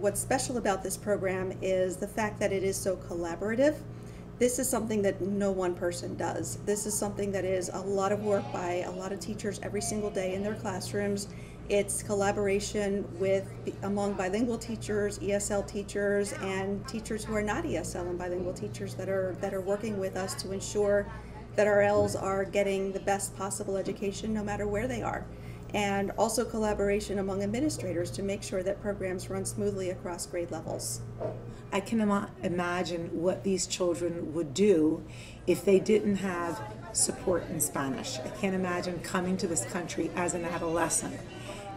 what's special about this program is the fact that it is so collaborative. This is something that no one person does. This is something that is a lot of work by a lot of teachers every single day in their classrooms. It's collaboration among bilingual teachers, ESL teachers, and teachers who are not ESL and bilingual teachers that are working with us to ensure that our Ls are getting the best possible education no matter where they are. And also collaboration among administrators to make sure that programs run smoothly across grade levels. I can imagine what these children would do if they didn't have support in Spanish. I can't imagine coming to this country as an adolescent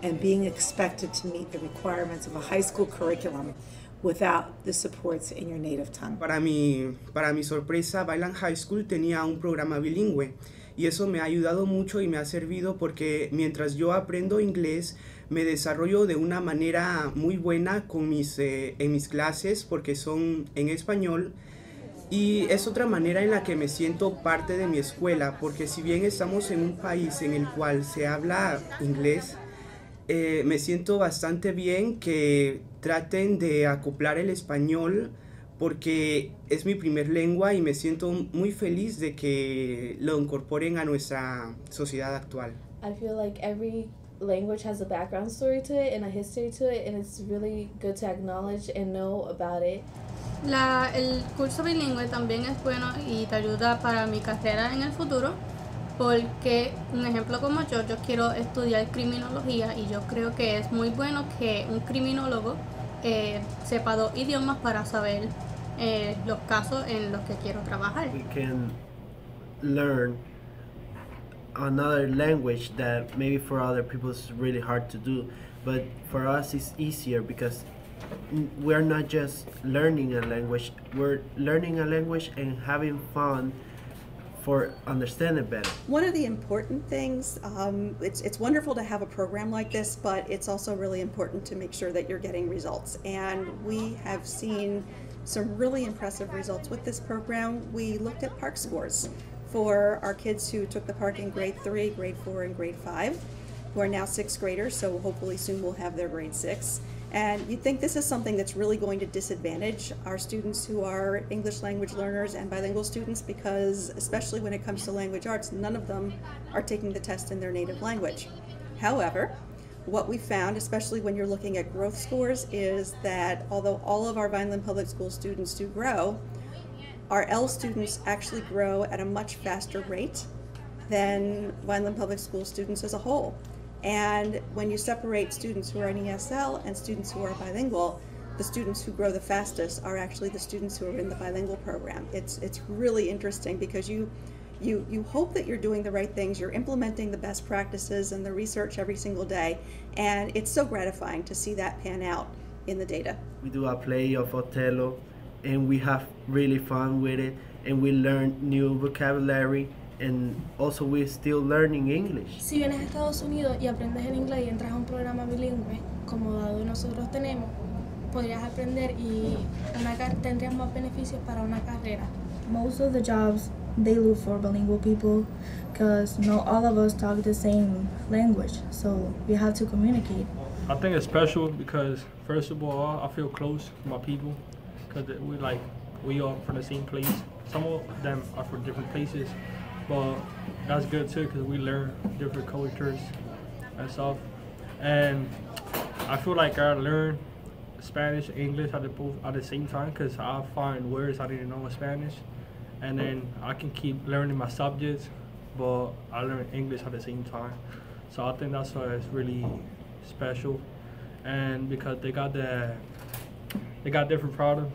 and being expected to meet the requirements of a high school curriculum without the supports in your native tongue. Para mi sorpresa, Vineland High School tenía un programa bilingüe y eso me ha ayudado mucho y me ha servido porque mientras yo aprendo inglés me desarrollo de una manera muy buena en mis clases porque son en español y es otra manera en la que me siento parte de mi escuela porque si bien estamos en un país en el cual se habla inglés, me siento bastante bien que traten de acoplar el español porque es mi primer lengua y me siento muy feliz de que lo incorporen a nuestra sociedad actual. I feel like every language has a background story to it and a history to it, and it's really good to acknowledge and know about it. El curso bilingüe también es bueno y te ayuda para mi carrera en el futuro, porque un ejemplo como yo quiero estudiar criminología y yo creo que es muy bueno que un criminólogo sepa 2 idiomas para saber los casos en los que quiero trabajar. We can learn another language that maybe for other people is really hard to do, but for us it's easier because we're not just learning a language, we're learning a language and having fun for understanding better. One of the important things, it's wonderful to have a program like this, but it's also really important to make sure that you're getting results. And we have seen some really impressive results with this program. We looked at park scores for our kids who took the park in grade 3, grade 4, and grade 5, who are now 6th graders, so hopefully soon we'll have their grade 6. And you'd think this is something that's really going to disadvantage our students who are English language learners and bilingual students because, especially when it comes to language arts, none of them are taking the test in their native language. However, what we found, especially when you're looking at growth scores, is that although all of our Vineland Public School students do grow, our L students actually grow at a much faster rate than Vineland Public School students as a whole. And when you separate students who are in ESL and students who are bilingual, the students who grow the fastest are actually the students who are in the bilingual program. It's really interesting because you hope that you're doing the right things, you're implementing the best practices and the research every single day, and it's so gratifying to see that pan out in the data. We do a play of Othello and we have really fun with it and we learn new vocabulary. And also we're still learning English. Si vienes a Estados Unidos y aprendes el inglés y entras a un programa bilingüe, como dado nosotros tenemos, podrías aprender y tendrías más beneficios para una carrera. Most of the jobs, they look for bilingual people because not all of us talk the same language, so we have to communicate. I think it's special because, first of all, I feel close to my people because we are from the same place. Some of them are from different places. But that's good too because we learn different cultures and stuff. And I feel like I learn Spanish and English at the same time because I find words I didn't know in Spanish. And then I can keep learning my subjects, but I learn English at the same time. So I think that's why it's really special. And because they got different products,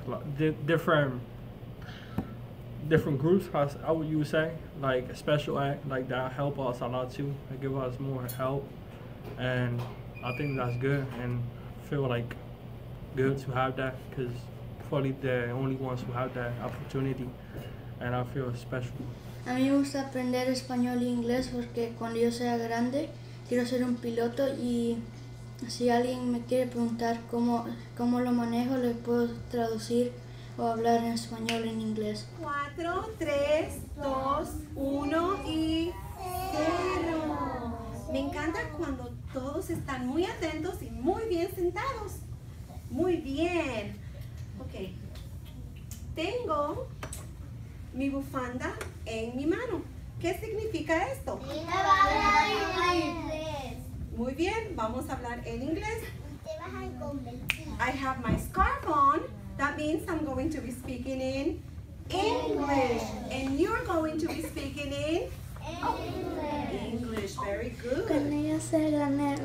different groups, I would you would say, like special act, like that help us a lot too. They give us more help, and I think that's good and feel like good to have that because probably the only ones who have that opportunity, and I feel special. A mí me gusta aprender español e inglés porque cuando yo sea grande quiero ser un piloto y si alguien me quiere preguntar cómo lo manejo, le puedo traducir o hablar en español en inglés. 4, 3, 2, 1 y 0. Me encanta cuando todos están muy atentos y muy bien sentados. Muy bien. Ok. Tengo mi bufanda en mi mano. ¿Qué significa esto? Muy bien, vamos a hablar en inglés. I have my scarf on. That means I'm going to be speaking in English. And you're going to be speaking in English. Very good. Cuando yo sea grande,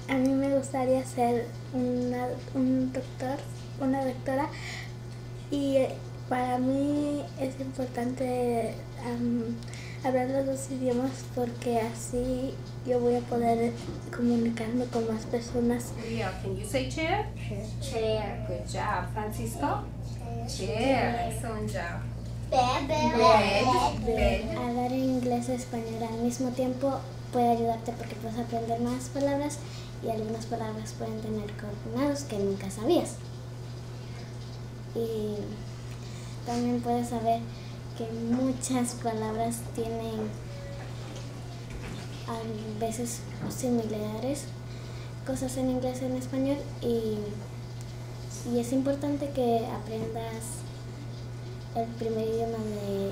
a mí me gustaría ser un doctor, una doctora, y para mí es importante hablar los dos idiomas porque así yo voy a poder comunicarme con más personas. Leo, can you say chair? Chair. Good job. Francisco? Chair. Excellent job. Bed. Hablar en inglés y español al mismo tiempo puede ayudarte porque puedes aprender más palabras y algunas palabras pueden tener coordinados que nunca sabías. Y también puedes saber que muchas palabras tienen a veces similares, cosas en inglés y en español, y es importante que aprendas el primer idioma de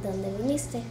donde viniste.